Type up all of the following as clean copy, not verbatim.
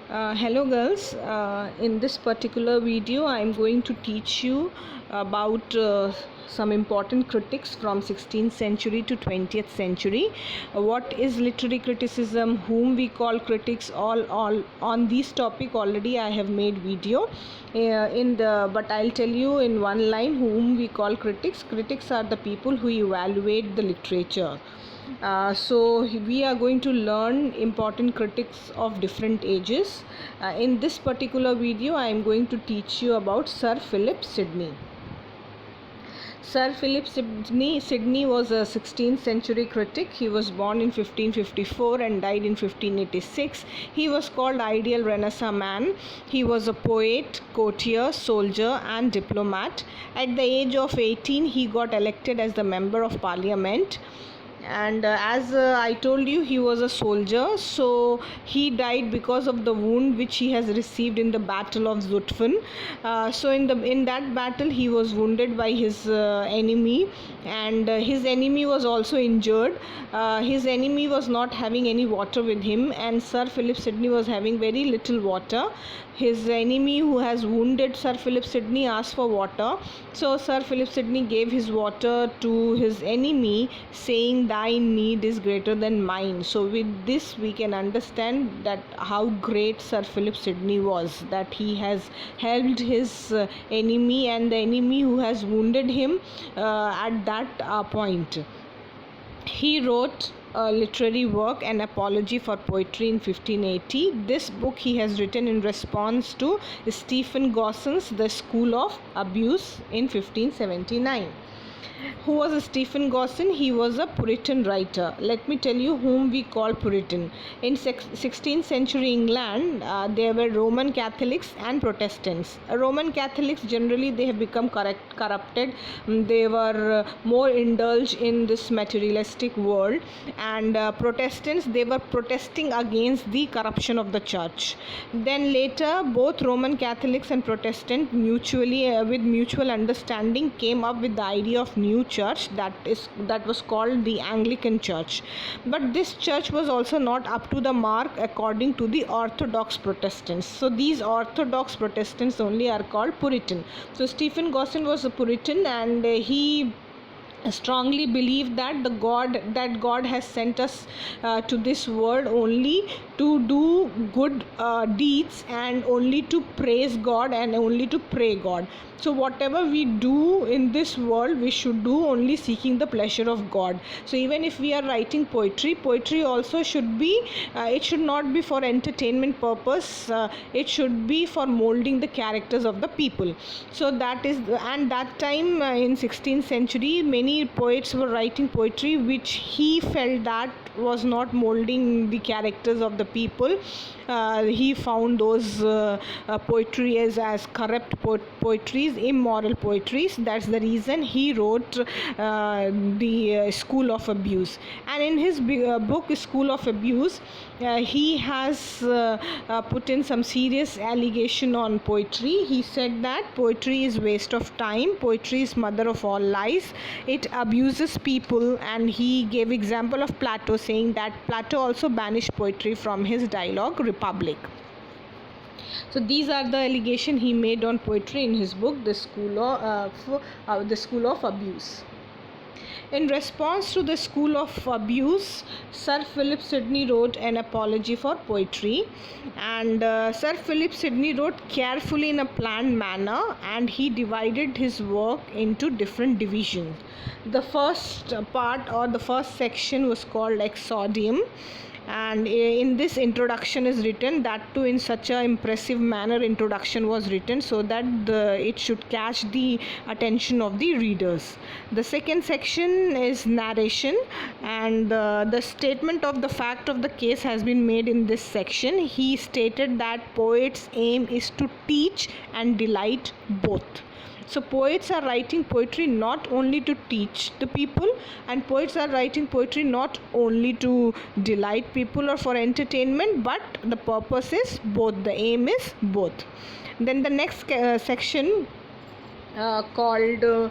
Hello girls, in this particular video I am going to teach you about some important critics from 16th century to 20th century. What is literary criticism, whom we call critics, all on this topic already I have made video but I'll tell you in one line whom we call critics. Critics are the people who evaluate the literature. So we are going to learn important critics of different ages. In this particular video I am going to teach you about Sir Philip Sidney. Sir Philip Sidney was a 16th century critic. He was born in 1554 and died in 1586. He was called ideal Renaissance man. He was a poet, courtier, soldier and diplomat. At the age of 18 he got elected as the member of parliament. And as I told you, he was a soldier, so he died because of the wound which he has received in the battle of Zutphen. So in that battle he was wounded by his enemy, and his enemy was also injured. His enemy was not having any water with him, and Sir Philip Sidney was having very little water. His enemy who has wounded Sir Philip Sidney asked for water, so Sir Philip Sidney gave his water to his enemy, saying, "Thy need is greater than mine." So with this we can understand that how great Sir Philip Sidney was, that he has helped his enemy and the enemy who has wounded him at that point. He wrote a literary work, An Apology for Poetry, in 1580. This book he has written in response to Stephen Gosson's The School of Abuse in 1579. Who was Stephen Gosson? He was a Puritan writer. Let me tell you whom we call Puritan. In 16th century England, there were Roman Catholics and Protestants. Roman Catholics generally they have become corrupted. They were more indulged in this materialistic world, and Protestants they were protesting against the corruption of the church. Then later, both Roman Catholics and Protestant mutually with mutual understanding came up with the idea of new church that was called the Anglican Church. But this church was also not up to the mark according to the Orthodox Protestants. So these Orthodox Protestants only are called Puritan. So Stephen Gosson was a Puritan, and he strongly believed that God has sent us to this world only to do good deeds, and only to praise God, and only to pray God. So whatever we do in this world, we should do only seeking the pleasure of God. So even if we are writing poetry also should be it should not be for entertainment purpose. It should be for molding the characters of the people. So that is, and that time in 16th century many poets were writing poetry which he felt that was not molding the characters of the people. He found those poetry as corrupt poetries, immoral poetries. That's the reason he wrote the School of Abuse. And in his book School of Abuse, he has put in some serious allegation on poetry. He said that poetry is waste of time, poetry is mother of all lies, it abuses people, and he gave example of Plato, saying that Plato also banished poetry from his dialogue Republic. So these are the allegations he made on poetry in his book The School of Abuse. In response to the School of Abuse, Sir Philip Sidney wrote An Apology for Poetry, and Sir Philip Sidney wrote carefully in a planned manner, and he divided his work into different divisions. The first part, or the first section, was called Exordium, and in this introduction is written, that too in such a impressive manner introduction was written so that it should catch the attention of the readers. The second section is narration, and the statement of the fact of the case has been made in this section. He stated that poets' aim is to teach and delight both. So poets are writing poetry not only to teach the people, and poets are writing poetry not only to delight people or for entertainment, but the purpose is both, the aim is both. Then the next section called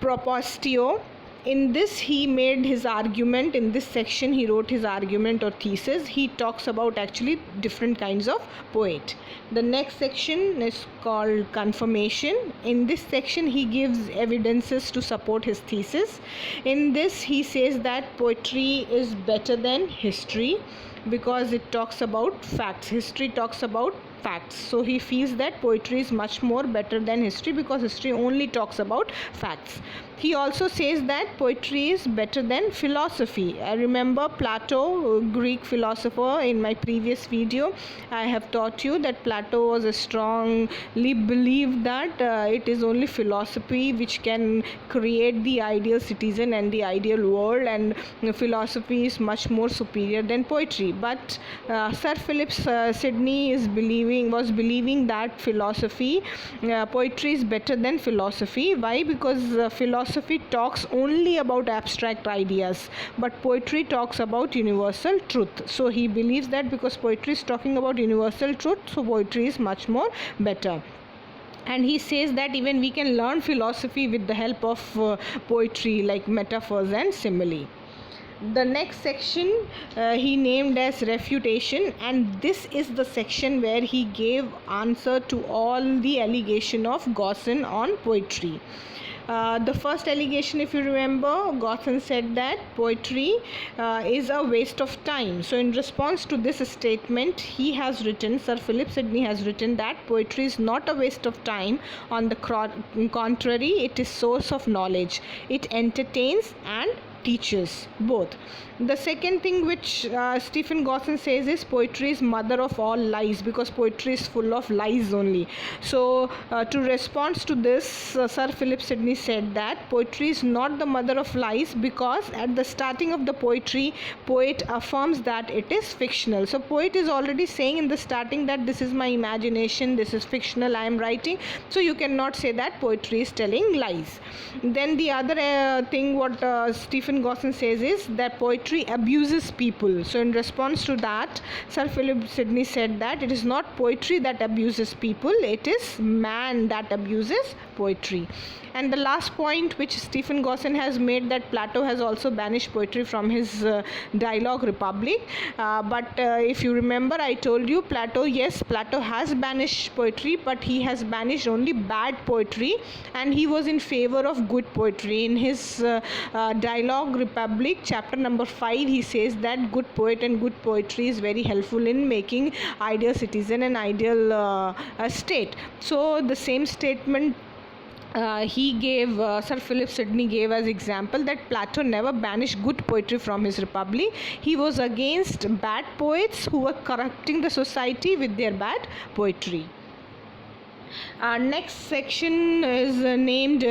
Propostio, in this he made his argument. In this section he wrote his argument or thesis. He talks about actually different kinds of poet. The next section is called confirmation. In this section he gives evidences to support his thesis. In this he says that poetry is better than history because it talks about facts. History talks about facts. So he feels that poetry is much more better than history because history only talks about facts. He also says that poetry is better than philosophy. I remember Plato, Greek philosopher. In my previous video I have taught you that Plato was a strongly believed that it is only philosophy which can create the ideal citizen and the ideal world, and philosophy is much more superior than poetry. But Sir Philip Sidney was believing that poetry is better than philosophy. Why? Because philosophy talks only about abstract ideas, but poetry talks about universal truth. So he believes that because poetry is talking about universal truth, so poetry is much more better. And he says that even we can learn philosophy with the help of poetry, like metaphors and simile. The next section he named as refutation, and this is the section where he gave answer to all the allegation of Gaussen on poetry. The first allegation, if you remember, Gaussen said that poetry is a waste of time. So in response to this statement, he has written, Sir Philip Sidney has written, that poetry is not a waste of time. On the contrary, it is source of knowledge. It entertains and teaches both. The second thing which Stephen Gaussen says is poetry is mother of all lies, because poetry is full of lies only. So to respond to this, Sir Philip Sidney said that poetry is not the mother of lies, because at the starting of the poetry, poet affirms that it is fictional. So poet is already saying in the starting that this is my imagination, this is fictional, I am writing. So you cannot say that poetry is telling lies. Then the other thing what Stephen Gaussen says is that poetry abuses people. So in response to that, Sir Philip Sidney said that it is not poetry that abuses people, it is man that abuses poetry. And the last point which Stephen Gaussen has made, that Plato has also banished poetry from his dialogue Republic. But if you remember, I told you Plato has banished poetry, but he has banished only bad poetry, and he was in favor of good poetry. In his dialogue Republic, chapter number 5, he says that good poet and good poetry is very helpful in making ideal citizen and ideal state. So the same statement Sir Philip Sidney gave as example, that Plato never banished good poetry from his Republic. He was against bad poets who were corrupting the society with their bad poetry. Next section is named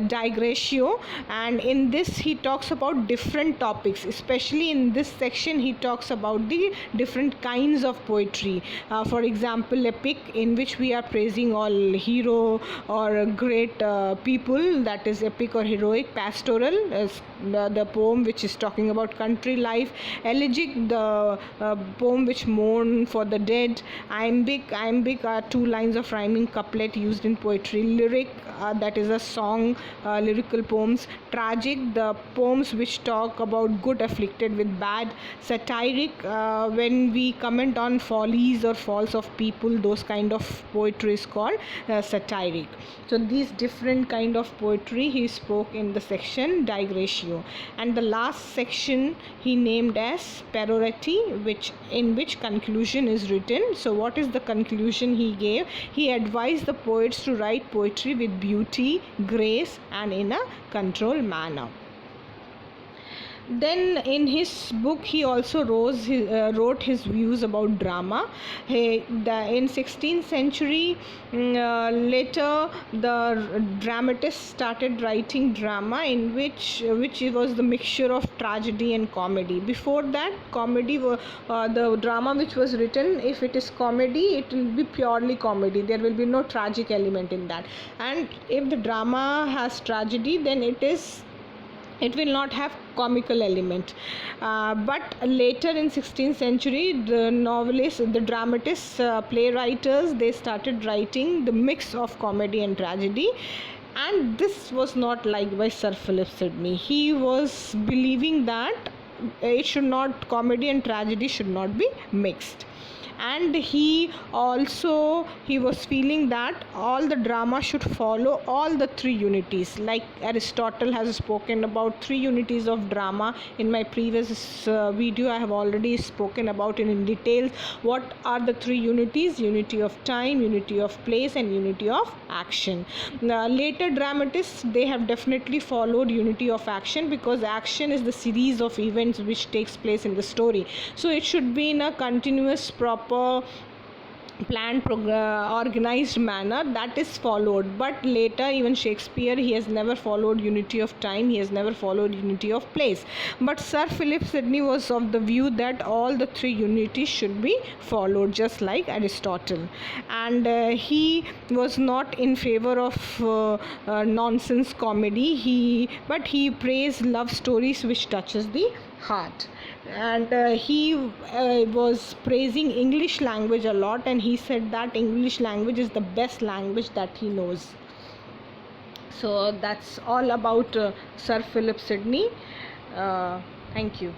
digression, and in this he talks about different topics. Especially in this section he talks about the different kinds of poetry. For example, epic, in which we are praising all hero or great people, that is epic or heroic. Pastoral is the poem which is talking about country life. Elegiac, the poem which mourn for the dead. Iambic are two lines of rhyming couplet used in poetry. Lyric, that is a song, lyrical poems. Tragic, the poems which talk about good afflicted with bad. Satiric, when we comment on follies or faults of people, those kind of poetry is called satiric. So these different kind of poetry he spoke in the section digression. And the last section he named as perorati, in which conclusion is written. So what is the conclusion he gave? He advised the poets to write poetry with beauty, grace, and in a controlled manner. Then in his book he also wrote his views about drama. In 16th century, later the dramatists started writing drama, in which was the mixture of tragedy and comedy. Before that, comedy, the drama which was written, if it is comedy, it will be purely comedy. There will be no tragic element in that. And if the drama has tragedy, then it will not have comical element. But later in 16th century, the novelists, the dramatists, playwriters, they started writing the mix of comedy and tragedy. And this was not liked by Sir Philip Sidney. He was believing that it should not, comedy and tragedy should not be mixed. And he was feeling that all the drama should follow all the three unities, like Aristotle has spoken about three unities of drama. In my previous video I have already spoken about in detail what are the three unities: unity of time, unity of place, and unity of action. Later dramatists, they have definitely followed unity of action, because action is the series of events which takes place in the story, so it should be in a continuous, proper, planned, organized manner that is followed. But later, even Shakespeare, he has never followed unity of time, he has never followed unity of place. But Sir Philip Sidney was of the view that all the three unities should be followed, just like Aristotle. And he was not in favor of nonsense comedy, but he praised love stories which touches the heart. And he was praising English language a lot, and he said that English language is the best language that he knows. So that's all about Sir Philip Sidney. Thank you.